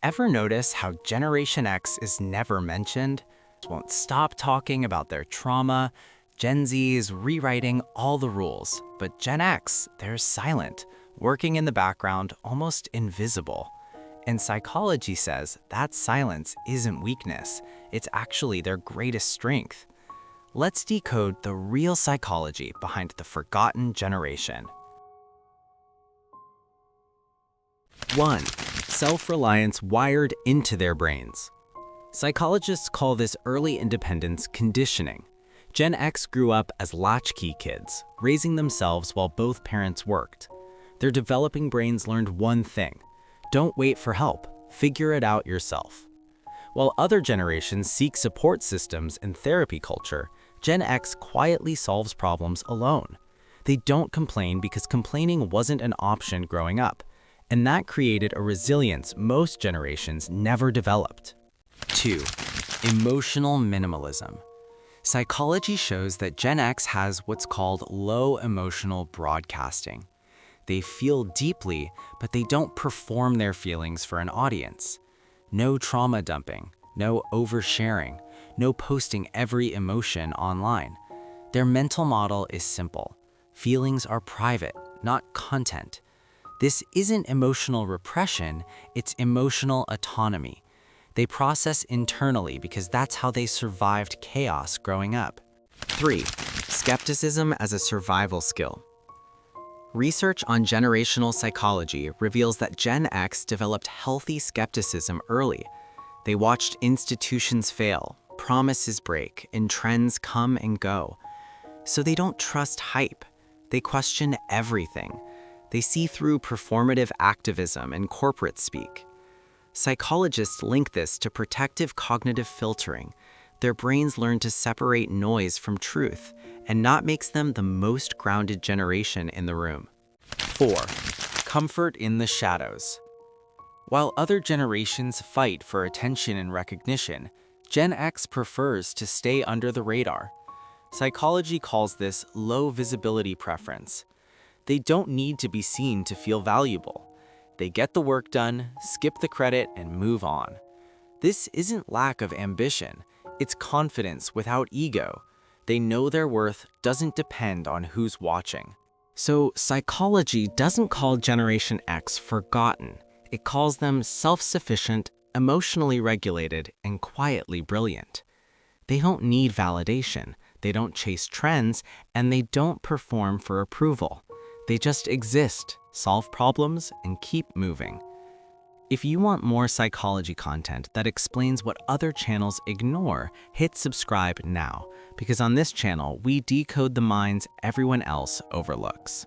Ever notice how Generation X is never mentioned? Won't stop talking about their trauma. Gen Z is rewriting all the rules, but Gen X, they're silent, working in the background, almost invisible. And psychology says that silence isn't weakness, it's actually their greatest strength. Let's decode the real psychology behind the forgotten generation. 1. Self-reliance wired into their brains. Psychologists call this early independence conditioning. Gen X grew up as latchkey kids, raising themselves while both parents worked. Their developing brains learned one thing: don't wait for help, figure it out yourself. While other generations seek support systems and therapy culture, Gen X quietly solves problems alone. They don't complain because complaining wasn't an option growing up, and that created a resilience most generations never developed. 2. Emotional minimalism. Psychology shows that Gen X has what's called low emotional broadcasting. They feel deeply, but they don't perform their feelings for an audience. No trauma dumping, no oversharing, no posting every emotion online. Their mental model is simple. Feelings are private, not content. This isn't emotional repression, it's emotional autonomy. They process internally because that's how they survived chaos growing up. 3. Skepticism as a survival skill. Research on generational psychology reveals that Gen X developed healthy skepticism early. They watched institutions fail, promises break, and trends come and go. So they don't trust hype. They question everything. They see through performative activism and corporate speak. Psychologists link this to protective cognitive filtering. Their brains learn to separate noise from truth, and that makes them the most grounded generation in the room. 4. Comfort in the shadows. While other generations fight for attention and recognition, Gen X prefers to stay under the radar. Psychology calls this low visibility preference. They don't need to be seen to feel valuable. They get the work done, skip the credit, and move on. This isn't lack of ambition, it's confidence without ego. They know their worth doesn't depend on who's watching. So psychology doesn't call Generation X forgotten. It calls them self-sufficient, emotionally regulated, and quietly brilliant. They don't need validation, they don't chase trends, and they don't perform for approval. They just exist, solve problems, and keep moving. If you want more psychology content that explains what other channels ignore, hit subscribe now, because on this channel, we decode the minds everyone else overlooks.